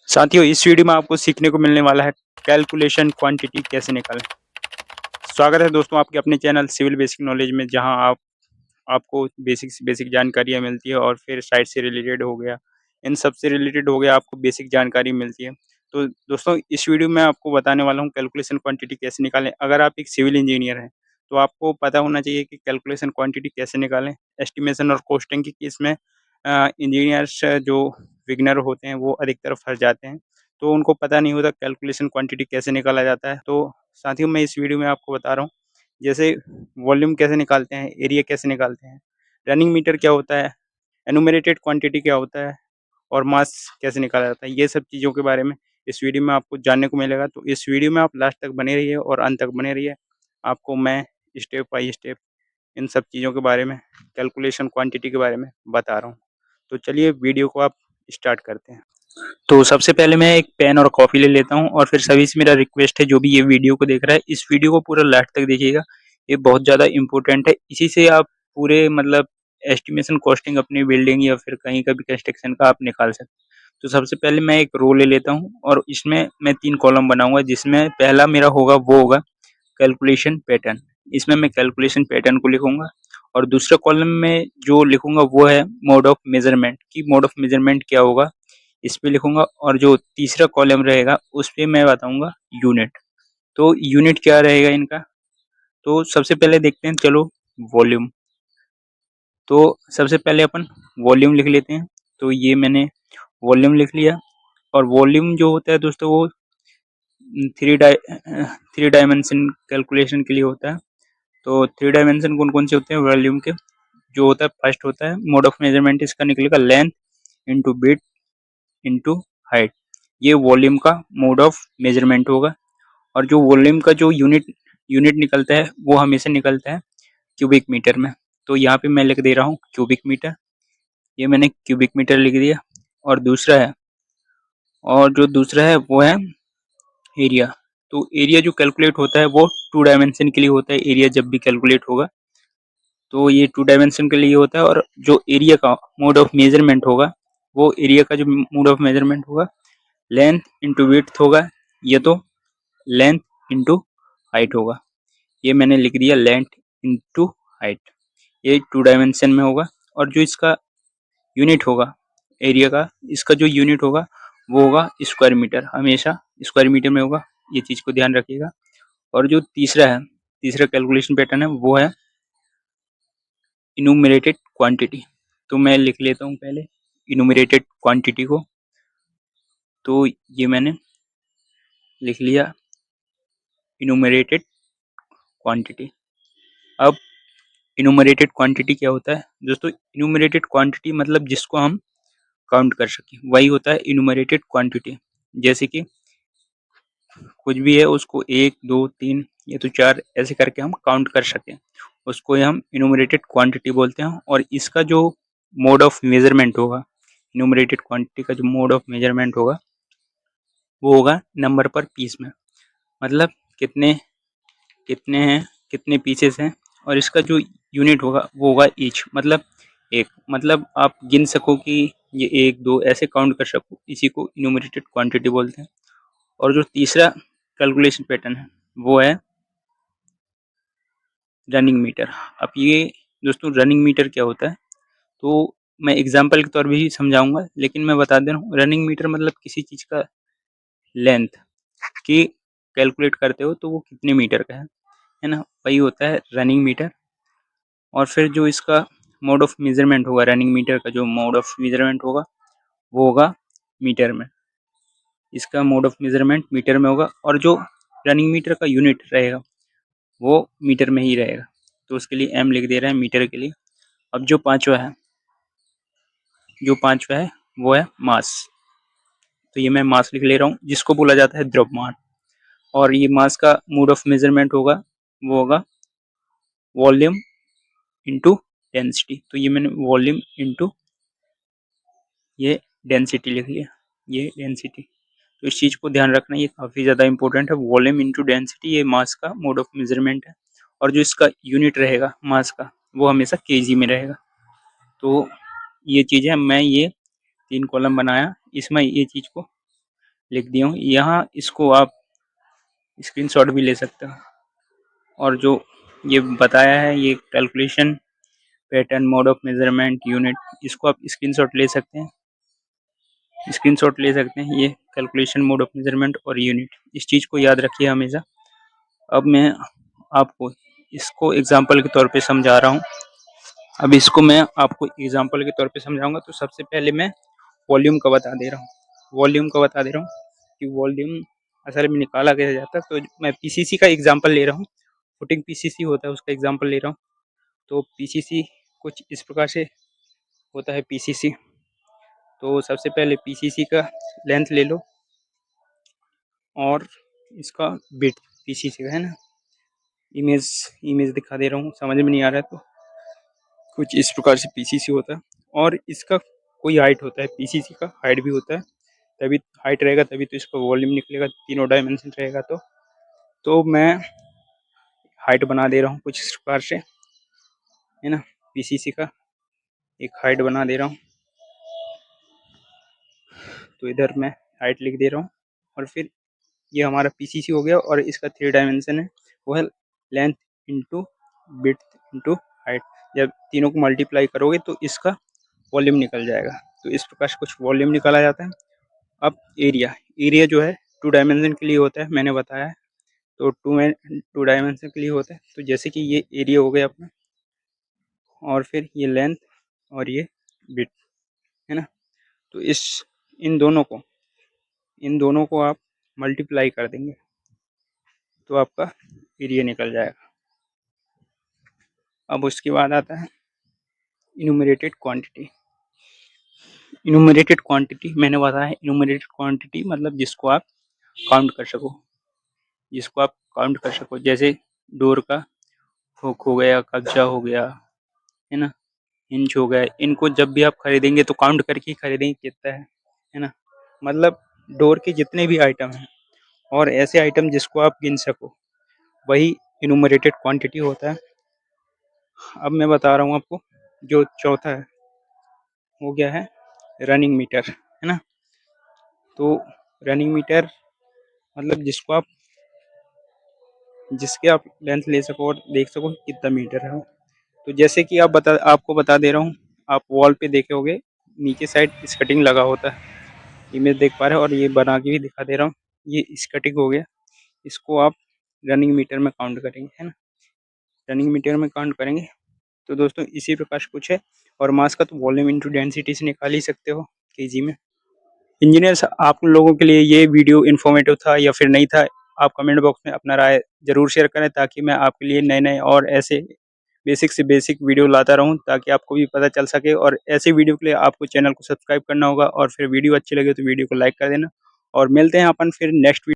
साथियों, इस वीडियो में आपको सीखने को मिलने वाला है कैलकुलेशन क्वांटिटी कैसे निकालें। स्वागत है दोस्तों आपके अपने चैनल सिविल बेसिक नॉलेज में, जहां आपको बेसिक से बेसिक जानकारियां मिलती है और फिर साइट से रिलेटेड हो गया, इन सब से रिलेटेड हो गया, आपको बेसिक जानकारी मिलती है। तो दोस्तों, इस वीडियो में आपको बताने वाला हूं कैलकुलेशन क्वांटिटी कैसे निकालें। अगर आप एक सिविल इंजीनियर हैं तो आपको पता होना चाहिए कि कैलकुलेशन क्वांटिटी कैसे निकालें। एस्टिमेशन और कॉस्टिंग की इसमें इंजीनियर्स जो बिगिनर होते हैं वो अधिकतर फंस जाते हैं, तो उनको पता नहीं होता कैलकुलेशन क्वांटिटी कैसे निकाला जाता है। तो साथियों, मैं इस वीडियो में आपको बता रहा हूँ, जैसे वॉल्यूम कैसे निकालते हैं, एरिया कैसे निकालते हैं, रनिंग मीटर क्या होता है, एनुमरेटेड क्वांटिटी क्या होता है और मास कैसे निकाला जाता है। ये सब चीज़ों के बारे में इस वीडियो में आपको जानने को मिलेगा। तो इस वीडियो में आप लास्ट तक बने रहिए और अंत तक बने रहिए। आपको मैं स्टेप बाय स्टेप इन सब चीज़ों के बारे में, कैलकुलेशन क्वांटिटी के बारे में बता रहा हूँ। तो चलिए वीडियो को आप स्टार्ट करते हैं। तो सबसे पहले मैं एक पेन और कॉपी ले लेता हूँ और फिर सभी से मेरा रिक्वेस्ट है, जो भी ये वीडियो को देख रहा है, इस वीडियो को पूरा लास्ट तक देखिएगा। ये बहुत ज़्यादा इम्पोर्टेंट है। इसी से आप पूरे मतलब एस्टिमेशन कॉस्टिंग अपनी बिल्डिंग या फिर कहीं का भी कंस्ट्रक्शन का आप निकाल सकते हैं। तो सबसे पहले मैं एक रो ले लेता हूँ और इसमें मैं 3 कॉलम बनाऊँगा, जिसमें पहला मेरा होगा वो होगा कैलकुलेशन पैटर्न। इसमें मैं कैलकुलेशन पैटर्न को लिखूँगा और दूसरे कॉलम में जो लिखूँगा वो है मोड ऑफ मेज़रमेंट, कि मोड ऑफ मेज़रमेंट क्या होगा, इस पे लिखूँगा। और जो तीसरा कॉलम रहेगा उस पे मैं बताऊँगा यूनिट। तो यूनिट क्या रहेगा इनका, तो सबसे पहले देखते हैं चलो वॉल्यूम। तो सबसे पहले अपन वॉल्यूम लिख लेते हैं। तो ये मैंने वॉल्यूम लिख लिया। और वॉल्यूम जो होता है दोस्तों, वो थ्री डायमेंशन कैलकुलेशन के लिए होता है। तो थ्री डायमेंशन कौन कौन से होते हैं वॉल्यूम के, जो होता है फर्स्ट होता है मोड ऑफ मेजरमेंट, इसका निकलेगा length into width into height. ये वॉल्यूम का मोड ऑफ मेजरमेंट होगा। और जो वॉल्यूम का जो यूनिट यूनिट निकलता है वो हमेशा निकलता है क्यूबिक मीटर में। तो यहाँ पे मैं लिख दे रहा हूँ क्यूबिक मीटर। ये मैंने क्यूबिक मीटर लिख दिया। और जो दूसरा है वो है एरिया। तो एरिया जो कैलकुलेट होता है वो 2 डायमेंशन के लिए होता है। एरिया जब भी कैलकुलेट होगा तो ये 2 डायमेंशन के लिए होता है। और जो एरिया का मोड ऑफ मेजरमेंट होगा, वो एरिया का जो मोड ऑफ मेजरमेंट होगा लेंथ इंटू विड्थ होगा। ये तो लेंथ इंटू हाइट होगा। ये मैंने लिख दिया लेंथ इंटू हाइट। ये 2 डायमेंशन में होगा। और जो इसका यूनिट होगा एरिया का, इसका जो यूनिट होगा वो होगा स्क्वायर मीटर, हमेशा स्क्वायर मीटर में होगा। ये चीज़ को ध्यान रखिएगा। और जो तीसरा कैलकुलेशन पैटर्न है वो है इनुमरेटेड क्वांटिटी। तो मैं लिख लेता हूँ पहले इनुमरेटेड क्वांटिटी को। तो ये मैंने लिख लिया इनुमरेटेड क्वांटिटी। अब इनुमरेटेड क्वांटिटी क्या होता है दोस्तों, इनुमरेटेड क्वांटिटी मतलब जिसको हम काउंट कर सकें, वही होता है इनुमरेटेड क्वांटिटी। जैसे कि कुछ भी है उसको 1 2 3 या तो 4 ऐसे करके हम काउंट कर सकें, उसको ही हम इनुमरेटेड क्वांटिटी बोलते हैं। और इसका जो मोड ऑफ मेजरमेंट होगा, इनुमरेटेड क्वांटिटी का जो मोड ऑफ मेजरमेंट होगा वो होगा नंबर पर पीस में। मतलब कितने कितने हैं, कितने पीसेस हैं। और इसका जो यूनिट होगा वो होगा ईच, मतलब एक, मतलब आप गिन सको कि ये 1 2 ऐसे काउंट कर सको, इसी को इनुमरेटेड क्वांटिटी बोलते हैं। और जो तीसरा कैलकुलेशन पैटर्न है वो है रनिंग मीटर। अब ये दोस्तों रनिंग मीटर क्या होता है, तो मैं एग्जांपल के तौर पे ही समझाऊंगा, लेकिन मैं बता दे रहा हूँ रनिंग मीटर मतलब किसी चीज़ का लेंथ की कैलकुलेट करते हो तो वो कितने मीटर का है ना, वही होता है रनिंग मीटर। और फिर जो इसका मोड ऑफ मेजरमेंट होगा, रनिंग मीटर का जो मोड ऑफ मेजरमेंट होगा वो होगा मीटर में। इसका मोड ऑफ मेजरमेंट मीटर में होगा। और जो रनिंग मीटर का यूनिट रहेगा वो मीटर में ही रहेगा। तो उसके लिए एम लिख दे रहे हैं मीटर के लिए। अब जो पांचवा है वो है मास। तो ये मैं मास लिख ले रहा हूँ, जिसको बोला जाता है द्रव्यमान। और ये मास का मोड ऑफ मेजरमेंट होगा वो होगा वॉल्यूम इंटू डेंसिटी। तो ये मैंने वॉल्यूम इंटू ये डेंसिटी लिख लिया, ये डेंसिटी। तो इस चीज़ को ध्यान रखना, ये काफ़ी ज़्यादा इंपॉर्टेंट है। वॉल्यूम इंटू डेंसिटी ये मास का मोड ऑफ मेजरमेंट है। और जो इसका यूनिट रहेगा मास का वो हमेशा केजी में रहेगा। तो ये चीज़ है, मैं ये 3 कॉलम बनाया, इसमें ये चीज़ को लिख दिया हूँ। यहाँ इसको आप स्क्रीनशॉट भी ले सकते हो, और जो ये बताया है ये calculation pattern mode of measurement unit, इसको आप स्क्रीनशॉट ले सकते हैं, स्क्रीनशॉट ले सकते हैं। ये कैलकुलेशन मोड ऑफ मेजरमेंट और यूनिट, इस चीज़ को याद रखिए हमेशा। अब मैं आपको इसको एग्जांपल के तौर पे समझा रहा हूँ। अब इसको मैं आपको एग्जांपल के तौर पे समझाऊंगा। तो सबसे पहले मैं वॉल्यूम का बता दे रहा हूँ, वॉल्यूम का बता दे रहा हूँ कि वॉल्यूम असल में निकाला कैसे जाता है। तो मैं पीसीसी का एग्जांपल ले रहा हूँ, फुटिंग पीसीसी होता है उसका एग्जांपल ले रहा हूँ। तो पीसीसी कुछ इस प्रकार से होता है पीसीसी। तो सबसे पहले पीसीसी का लेंथ ले लो और इसका बिट पीसीसी का है ना, इमेज इमेज दिखा दे रहा हूँ, समझ में नहीं आ रहा है तो कुछ इस प्रकार से पीसीसी होता है। और इसका कोई हाइट होता है, पीसीसी का हाइट भी होता है, तभी हाइट रहेगा तभी तो इसका वॉल्यूम निकलेगा, तीनों डायमेंशन रहेगा। तो मैं हाइट बना दे रहा हूँ कुछ इस प्रकार से, है ना, पीसीसी का एक हाइट बना दे रहा हूँ। तो इधर मैं हाइट लिख दे रहा हूँ, और फिर ये हमारा पीसीसी हो गया, और इसका 3 डायमेंशन है, वो है length into width into height. जब तीनों को मल्टीप्लाई करोगे तो इसका वॉल्यूम निकल जाएगा। तो इस प्रकार से कुछ वॉल्यूम निकाला जाता है। अब एरिया, एरिया जो है 2 डायमेंशन के लिए होता है, मैंने बताया है। तो 2 डायमेंशन के लिए होता है। तो जैसे कि ये एरिया हो गया अपना, और फिर ये लेंथ और ये विड्थ, है ना। तो इन दोनों को आप मल्टीप्लाई कर देंगे तो आपका एरिया निकल जाएगा। अब उसके बाद आता है इनुमरेटेड क्वांटिटी। इनुमरेटेड क्वांटिटी मैंने बताया है, इनुमरेटेड क्वांटिटी मतलब जिसको आप काउंट कर सको, जिसको आप काउंट कर सको। जैसे डोर का हुक हो गया, कब्जा हो गया, है ना, इंच हो गया। इनको जब भी आप खरीदेंगे तो काउंट करके ही खरीदेंगे कितना है ना। मतलब डोर के जितने भी आइटम हैं और ऐसे आइटम जिसको आप गिन सको, वही इनुमरेटेड क्वांटिटी होता है। अब मैं बता रहा हूँ आपको, जो चौथा है वो क्या है, रनिंग मीटर, है ना। तो रनिंग मीटर मतलब जिसके आप लेंथ ले सको और देख सको कितना मीटर है वो। तो जैसे कि आपको बता दे रहा हूँ, आप वॉल पे देखे होगे नीचे साइड स्कर्टिंग लगा होता है, इमेज देख पा रहे हो, और ये बना के भी दिखा दे रहा हूँ, ये स्कर्टिंग हो गया। इसको आप रनिंग मीटर में काउंट करेंगे, है ना, रनिंग मीटर में काउंट करेंगे। तो दोस्तों इसी प्रकार से कुछ है। और मास का तो वॉल्यूम इंटू डेंसिटी से निकाल ही सकते हो केजी में। इंजीनियर्स, आप लोगों के लिए ये वीडियो इन्फॉर्मेटिव था या फिर नहीं था, आप कमेंट बॉक्स में अपना राय ज़रूर शेयर करें, ताकि मैं आपके लिए नए नए और ऐसे बेसिक से बेसिक वीडियो लाता रहूं, ताकि आपको भी पता चल सके। और ऐसे वीडियो के लिए आपको चैनल को सब्सक्राइब करना होगा, और फिर वीडियो अच्छी लगे तो वीडियो को लाइक कर देना। और मिलते हैं अपन फिर नेक्स्ट वीडियो।